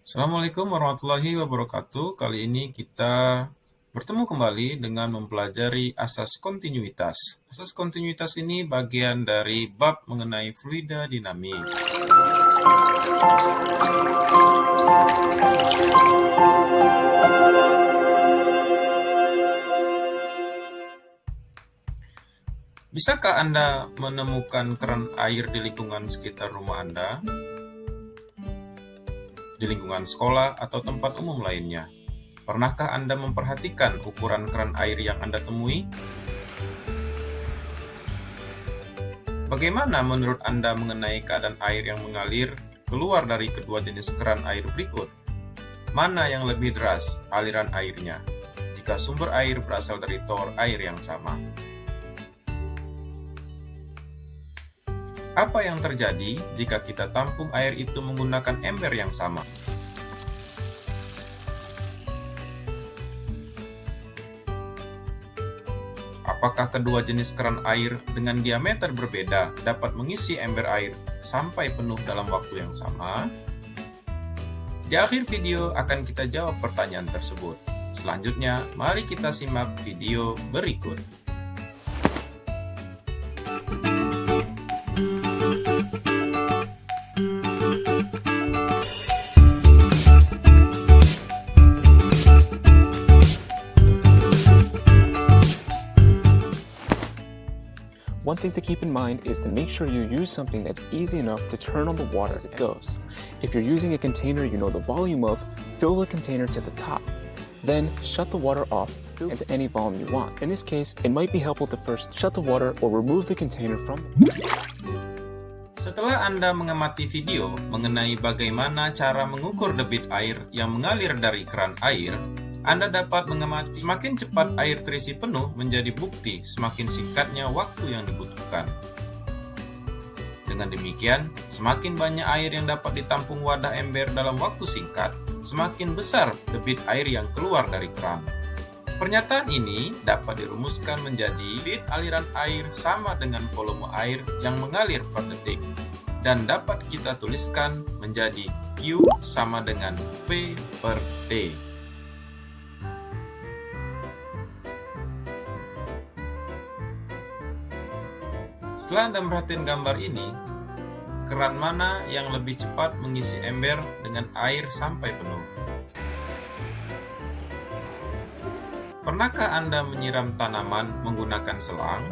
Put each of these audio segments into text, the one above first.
Assalamualaikum warahmatullahi wabarakatuh. Kali ini kita bertemu kembali dengan mempelajari asas kontinuitas. Asas kontinuitas ini bagian dari bab mengenai fluida dinamis. Bisakah Anda menemukan keran air di lingkungan sekitar rumah Anda? Di lingkungan sekolah atau tempat umum lainnya? Pernahkah Anda memperhatikan ukuran keran air yang Anda temui? Bagaimana menurut Anda mengenai keadaan air yang mengalir keluar dari kedua jenis keran air berikut? Mana yang lebih deras aliran airnya jika sumber air berasal dari tower air yang sama? Apa yang terjadi jika kita tampung air itu menggunakan ember yang sama? Apakah kedua jenis keran air dengan diameter berbeda dapat mengisi ember air sampai penuh dalam waktu yang sama? Di akhir video akan kita jawab pertanyaan tersebut. Selanjutnya, mari kita simak video berikut. One thing to keep in mind is to make sure you use something that's easy enough to turn on the water as it goes. If you're using a container you know the volume of, fill the container to the top. Then shut the water off to any volume you want. In this case, it might be helpful to first shut the water or remove the container from it. Setelah Anda mengamati video mengenai bagaimana cara mengukur debit air yang mengalir dari keran air, Anda dapat mengamati semakin cepat air terisi penuh menjadi bukti semakin singkatnya waktu yang dibutuhkan. Dengan demikian, semakin banyak air yang dapat ditampung wadah ember dalam waktu singkat, semakin besar debit air yang keluar dari keran. Pernyataan ini dapat dirumuskan menjadi debit aliran air sama dengan volume air yang mengalir per detik, dan dapat kita tuliskan menjadi Q sama dengan V per T. Setelah Anda merhatiin gambar ini, keran mana yang lebih cepat mengisi ember dengan air sampai penuh? Pernahkah Anda menyiram tanaman menggunakan selang?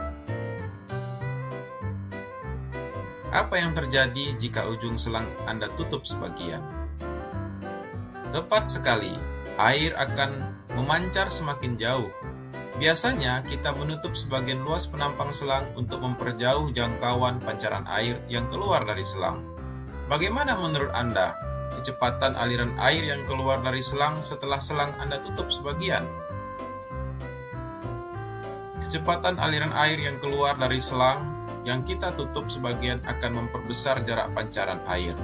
Apa yang terjadi jika ujung selang Anda tutup sebagian? Tepat sekali, air akan memancar semakin jauh. Biasanya kita menutup sebagian luas penampang selang untuk memperjauh jangkauan pancaran air yang keluar dari selang. Bagaimana menurut Anda kecepatan aliran air yang keluar dari selang setelah selang Anda tutup sebagian? Kecepatan aliran air yang keluar dari selang yang kita tutup sebagian akan memperbesar jarak pancaran air.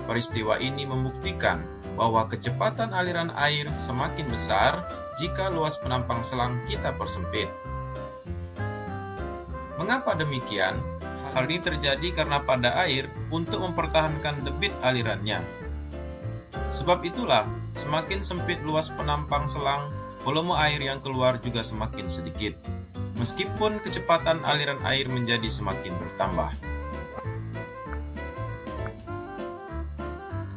Peristiwa ini membuktikan bahwa kecepatan aliran air semakin besar jika luas penampang selang kita persempit. Mengapa demikian? Hal ini terjadi karena pada air untuk mempertahankan debit alirannya. Sebab itulah, semakin sempit luas penampang selang, volume air yang keluar juga semakin sedikit, meskipun kecepatan aliran air menjadi semakin bertambah.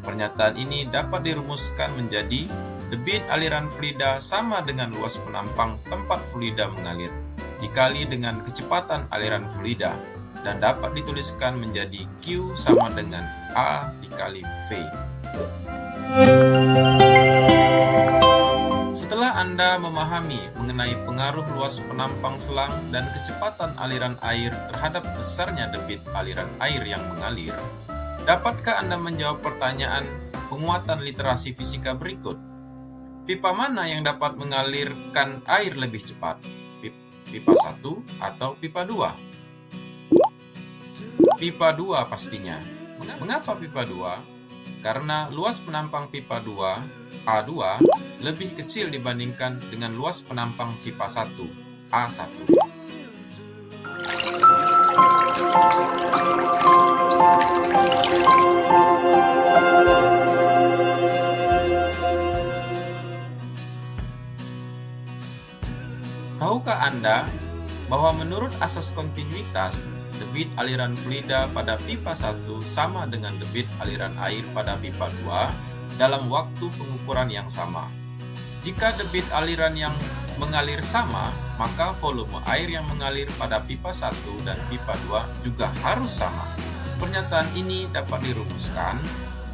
Pernyataan ini dapat dirumuskan menjadi debit aliran fluida sama dengan luas penampang tempat fluida mengalir, dikali dengan kecepatan aliran fluida, dan dapat dituliskan menjadi Q sama dengan A dikali V. Setelah Anda memahami mengenai pengaruh luas penampang selang dan kecepatan aliran air terhadap besarnya debit aliran air yang mengalir, dapatkah Anda menjawab pertanyaan penguatan literasi fisika berikut? Pipa mana yang dapat mengalirkan air lebih cepat? Pipa 1 atau pipa 2? Pipa 2 pastinya. Mengapa pipa 2? Karena luas penampang pipa 2, A2, lebih kecil dibandingkan dengan luas penampang pipa 1, A1. Tahukah Anda bahwa menurut asas kontinuitas, debit aliran fluida pada pipa 1 sama dengan debit aliran air pada pipa 2 dalam waktu pengukuran yang sama. Jika debit aliran yang mengalir sama, maka volume air yang mengalir pada pipa 1 dan pipa 2 juga harus sama. Pernyataan ini dapat dirumuskan,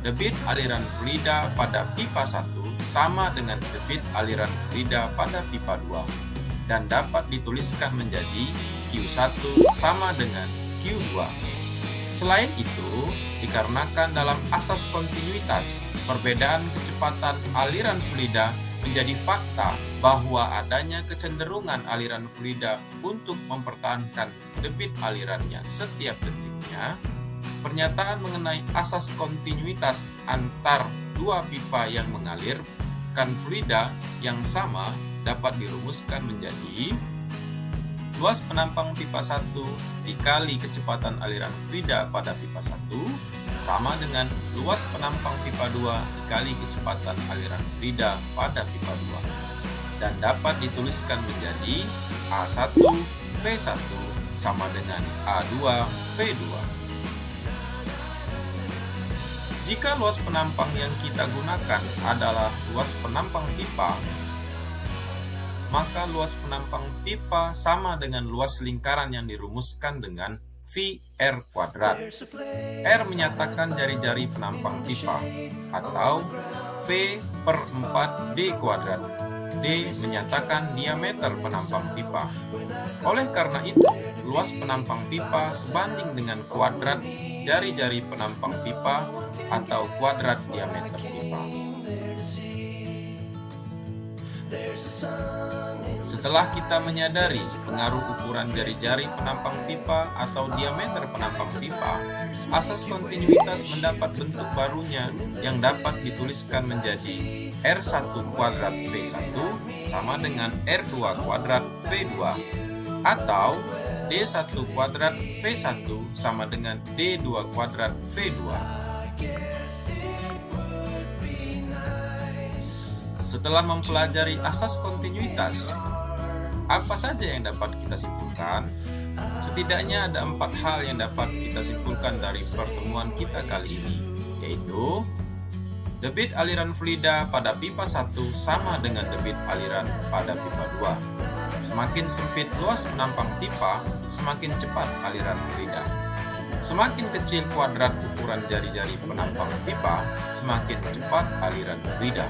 debit aliran fluida pada pipa 1 sama dengan debit aliran fluida pada pipa 2 dan dapat dituliskan menjadi Q1 sama dengan Q2. Selain itu, dikarenakan dalam asas kontinuitas, perbedaan kecepatan aliran fluida menjadi fakta bahwa adanya kecenderungan aliran fluida untuk mempertahankan debit alirannya setiap detiknya, pernyataan mengenai asas kontinuitas antar dua pipa yang mengalirkan fluida yang sama dapat dirumuskan menjadi luas penampang pipa 1 dikali kecepatan aliran fluida pada pipa 1 sama dengan luas penampang pipa 2 dikali kecepatan aliran fluida pada pipa 2 dan dapat dituliskan menjadi A1 V1 sama dengan A2 V2. Jika luas penampang yang kita gunakan adalah luas penampang pipa, maka luas penampang pipa sama dengan luas lingkaran yang dirumuskan dengan VR kuadrat. R menyatakan jari-jari penampang pipa, atau V per 4D kuadrat. D menyatakan diameter penampang pipa. Oleh karena itu, luas penampang pipa sebanding dengan kuadrat jari-jari penampang pipa atau kuadrat diameter pipa. Setelah kita menyadari pengaruh ukuran jari-jari penampang pipa atau diameter penampang pipa, asas kontinuitas mendapat bentuk barunya yang dapat dituliskan menjadi R1 kuadrat V1 sama dengan R2 kuadrat V2 atau D1 kuadrat V1 sama dengan D2 kuadrat V2. Setelah mempelajari asas kontinuitas, apa saja yang dapat kita simpulkan? Setidaknya ada 4 hal yang dapat kita simpulkan dari pertemuan kita kali ini, yaitu debit aliran fluida pada pipa 1 sama dengan debit aliran pada pipa 2. Semakin sempit luas penampang pipa, semakin cepat aliran fluida. Semakin kecil kuadrat ukuran jari-jari penampang pipa, semakin cepat aliran fluida.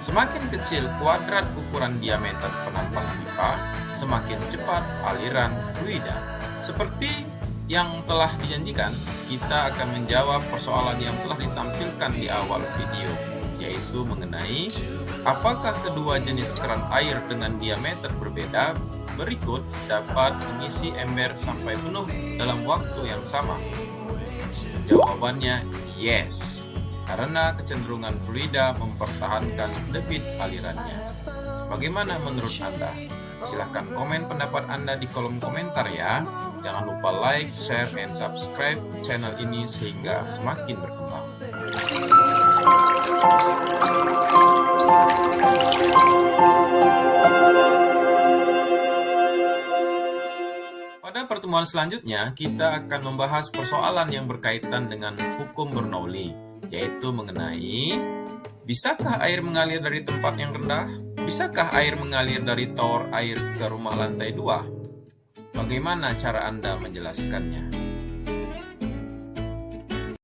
Semakin kecil kuadrat ukuran diameter penampang pipa, semakin cepat aliran fluida. Seperti yang telah dijanjikan, kita akan menjawab persoalan yang telah ditampilkan di awal video, yaitu mengenai apakah kedua jenis keran air dengan diameter berbeda berikut dapat mengisi ember sampai penuh dalam waktu yang sama. Jawabannya yes, karena kecenderungan fluida mempertahankan debit alirannya. Bagaimana menurut Anda? Silahkan komen pendapat Anda di kolom komentar ya. Jangan lupa like, share, and subscribe channel ini sehingga semakin berkembang. Pada pertemuan selanjutnya, kita akan membahas persoalan yang berkaitan dengan hukum Bernoulli, yaitu mengenai bisakah air mengalir dari tempat yang rendah? Bisakah air mengalir dari tower air ke rumah lantai 2? Bagaimana cara Anda menjelaskannya?